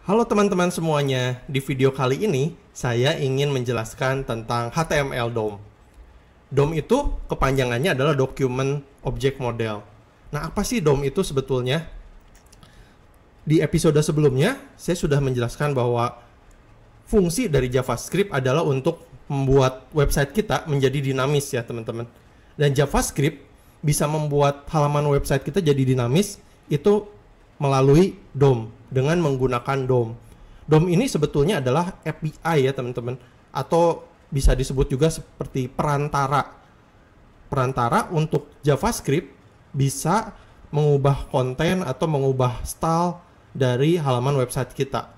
Halo teman-teman semuanya, di video kali ini saya ingin menjelaskan tentang HTML DOM. DOM itu kepanjangannya adalah Document Object Model. Nah, apa sih DOM itu sebetulnya? Di episode sebelumnya, saya sudah menjelaskan bahwa fungsi dari JavaScript adalah untuk membuat website kita menjadi dinamis ya teman-teman. Dan JavaScript bisa membuat halaman website kita jadi dinamis itu melalui DOM dengan menggunakan DOM. DOM ini sebetulnya adalah API ya teman-teman, atau bisa disebut juga seperti perantara. Perantara untuk JavaScript bisa mengubah konten atau mengubah style dari halaman website kita.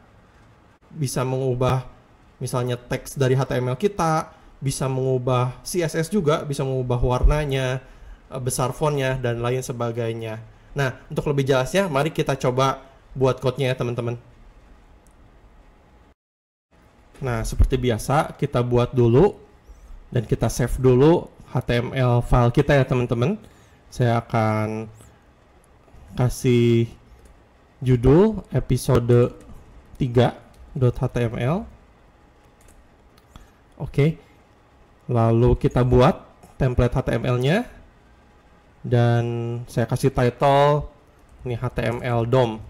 Bisa mengubah misalnya teks dari HTML kita, bisa mengubah CSS juga, bisa mengubah warnanya, besar fontnya, dan lain sebagainya. Nah, untuk lebih jelasnya, mari kita coba buat code-nya ya teman-teman. Nah, seperti biasa, kita buat dulu, dan kita save dulu HTML file kita ya teman-teman. Saya akan kasih judul episode 3.html. Oke, lalu kita buat template HTML-nya, dan saya kasih title ini HTML DOM.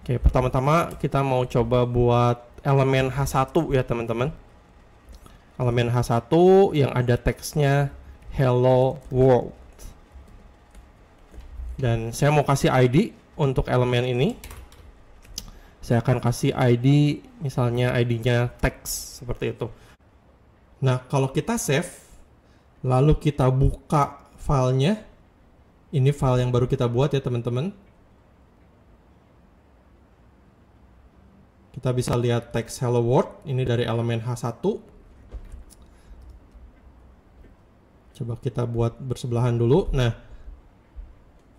Oke, pertama-tama kita mau coba buat elemen H1 ya teman-teman. Elemen H1 yang ada teksnya Hello World. Dan saya mau kasih ID untuk elemen ini. Saya akan kasih ID, misalnya ID-nya teks seperti itu. Nah, kalau kita save, lalu kita buka filenya, ini file yang baru kita buat ya teman-teman. Kita bisa lihat teks Hello World, ini dari elemen H1. Coba kita buat bersebelahan dulu. Nah,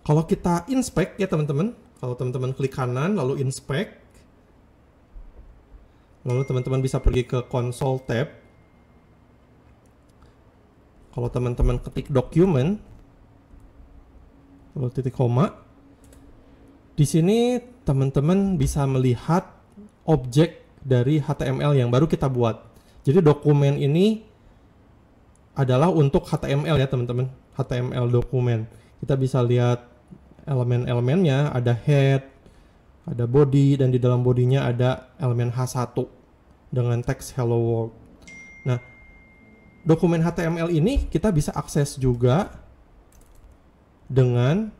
kalau kita inspect ya teman-teman, kalau teman-teman klik kanan lalu inspect, lalu teman-teman bisa pergi ke console tab. Kalau teman-teman ketik document, lalu titik koma, di sini teman-teman bisa melihat objek dari HTML yang baru kita buat. Jadi dokumen ini adalah untuk HTML ya teman-teman, HTML dokumen. Kita bisa lihat elemen-elemennya, ada head, ada body, dan di dalam bodinya ada elemen H1 dengan teks Hello World. Nah, dokumen HTML ini kita bisa akses juga dengan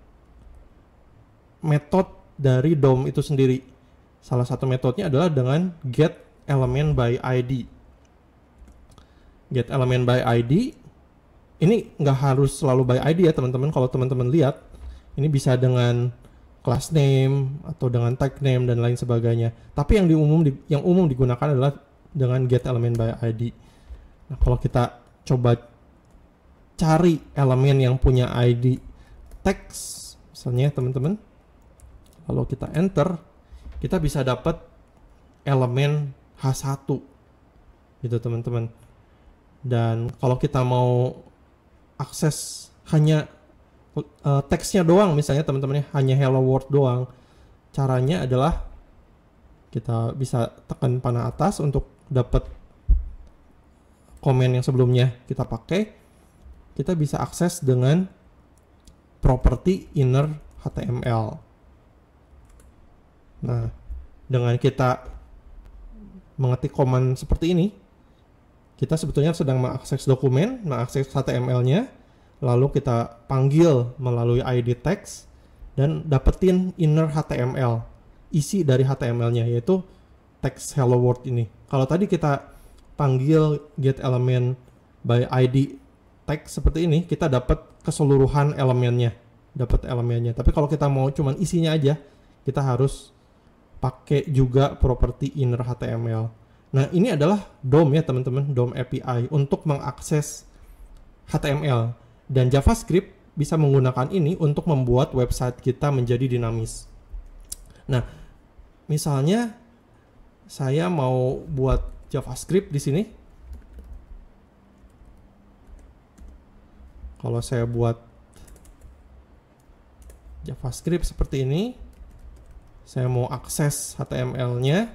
metode dari DOM itu sendiri. Salah satu metodenya adalah dengan get element by ID. Get element by ID ini nggak harus selalu by ID ya teman-teman. Kalau teman-teman lihat, ini bisa dengan class name atau dengan tag name dan lain sebagainya. Tapi yang umum digunakan adalah dengan get element by ID. Nah, kalau kita coba cari elemen yang punya ID teks, misalnya teman-teman, lalu kita enter, kita bisa dapat elemen H1 gitu teman-teman. Dan kalau kita mau akses hanya teksnya doang, misalnya teman-teman hanya hello world doang, caranya adalah kita bisa tekan panah atas untuk dapat komen yang sebelumnya kita pakai. Kita bisa akses dengan property inner HTML. Nah, dengan kita mengetik command seperti ini, kita sebetulnya sedang mengakses dokumen, mengakses HTML-nya, lalu kita panggil melalui ID text dan dapetin inner HTML, isi dari HTML-nya, yaitu teks Hello World ini. Kalau tadi kita panggil get element by ID text seperti ini, kita dapat keseluruhan elemennya, Tapi kalau kita mau cuman isinya aja, kita harus pakai juga property inner HTML. Nah, ini adalah DOM ya teman-teman, DOM API untuk mengakses HTML. Dan JavaScript bisa menggunakan ini untuk membuat website kita menjadi dinamis. Nah, misalnya saya mau buat JavaScript di sini. Kalau saya buat JavaScript seperti ini, Saya mau akses HTML-nya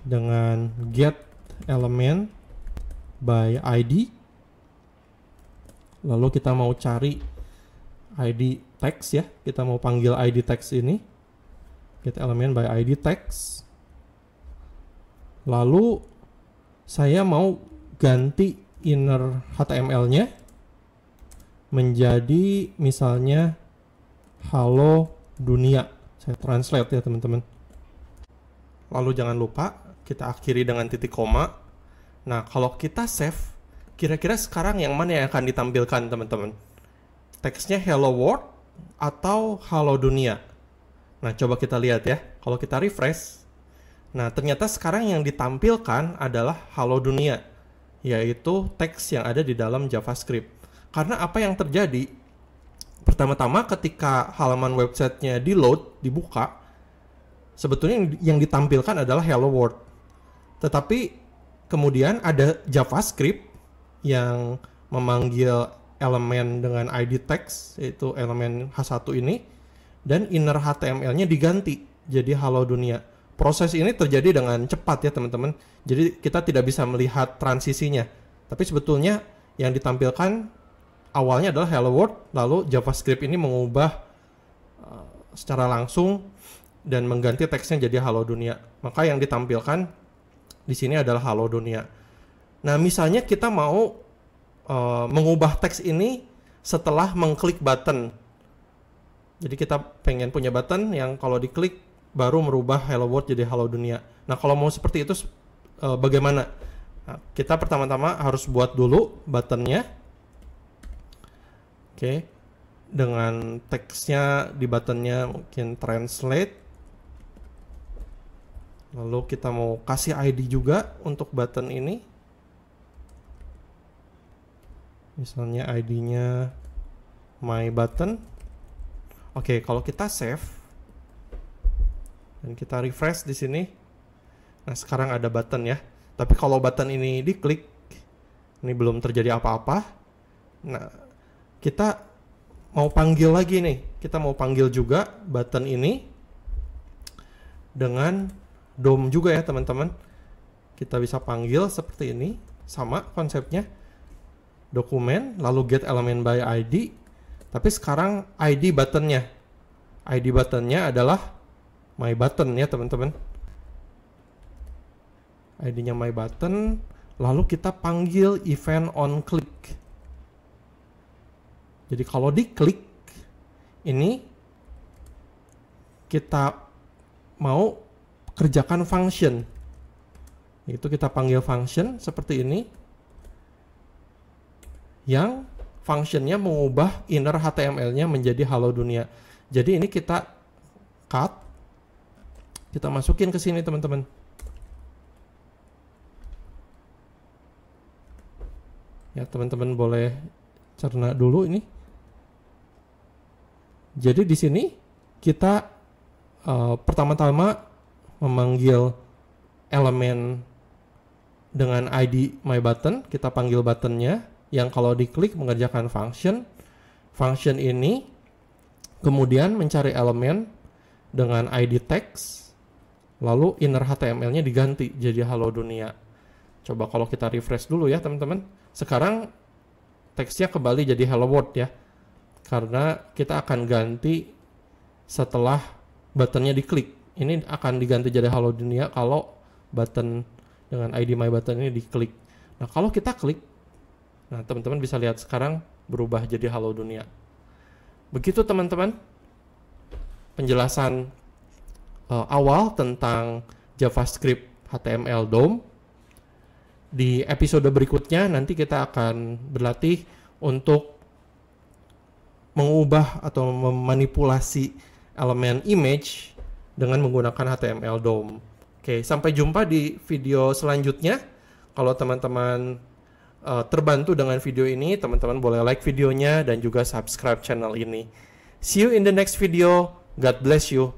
dengan get element by ID. Lalu kita mau cari ID text ya. Kita mau panggil ID text ini. Get element by ID text. Lalu saya mau ganti inner HTML-nya menjadi misalnya halo dunia. Saya translate ya teman-teman. Lalu jangan lupa kita akhiri dengan titik koma. Nah, kalau kita save, kira-kira sekarang yang mana yang akan ditampilkan teman-teman? Teksnya hello world atau halo dunia? Nah, coba kita lihat ya. Kalau kita refresh, nah ternyata sekarang yang ditampilkan adalah halo dunia, yaitu teks yang ada di dalam JavaScript. Karena apa yang terjadi? Pertama-tama ketika halaman websitenya dibuka, sebetulnya yang ditampilkan adalah hello world. Tetapi kemudian ada JavaScript yang memanggil elemen dengan ID text, yaitu elemen H1 ini, dan inner HTML-nya diganti jadi halo dunia. Proses ini terjadi dengan cepat ya teman-teman. Jadi kita tidak bisa melihat transisinya. Tapi sebetulnya yang ditampilkan awalnya adalah hello world, lalu JavaScript ini mengubah secara langsung dan mengganti teksnya jadi halo dunia. Maka yang ditampilkan di sini adalah halo dunia. Nah, misalnya kita mau mengubah teks ini setelah mengklik button. Jadi kita pengen punya button yang kalau diklik baru merubah hello world jadi halo dunia. Nah, kalau mau seperti itu bagaimana? Nah, kita pertama-tama harus buat dulu buttonnya. Oke, dengan teksnya di buttonnya mungkin translate. Lalu kita mau kasih ID juga untuk button ini. Misalnya ID-nya my button. Oke, kalau kita save dan kita refresh di sini, nah sekarang ada button ya. Tapi kalau button ini diklik, ini belum terjadi apa-apa. Nah, kita mau panggil lagi nih. Kita mau panggil juga button ini dengan DOM juga ya teman-teman. Kita bisa panggil seperti ini, sama konsepnya. Dokumen, lalu get element by ID. Tapi sekarang ID buttonnya. ID buttonnya adalah my button ya teman-teman. ID-nya my button. Lalu kita panggil event on click. Jadi kalau diklik, ini kita mau kerjakan function. Itu kita panggil function seperti ini. Yang functionnya mengubah inner HTML-nya menjadi halo dunia. Jadi ini kita cut. Kita masukin ke sini teman-teman. Ya teman-teman boleh cerna dulu ini. Jadi di sini kita pertama-tama memanggil elemen dengan ID my button, kita panggil buttonnya yang kalau diklik mengerjakan function. Function ini kemudian mencari elemen dengan ID text, lalu inner HTML-nya diganti jadi halo dunia. Coba kalau kita refresh dulu ya teman-teman. Sekarang teksnya kembali jadi hello world ya. Karena kita akan ganti setelah buttonnya diklik. Ini akan diganti jadi halo dunia kalau button dengan ID my button ini diklik. Nah, kalau kita klik, nah teman-teman bisa lihat sekarang berubah jadi halo dunia. Begitu teman-teman penjelasan awal tentang JavaScript HTML DOM. Di episode berikutnya nanti kita akan berlatih untuk mengubah atau memanipulasi elemen image dengan menggunakan HTML DOM. Oke, sampai jumpa di video selanjutnya. Kalau teman-teman terbantu dengan video ini, teman-teman boleh like videonya dan juga subscribe channel ini. See you in the next video. God bless you.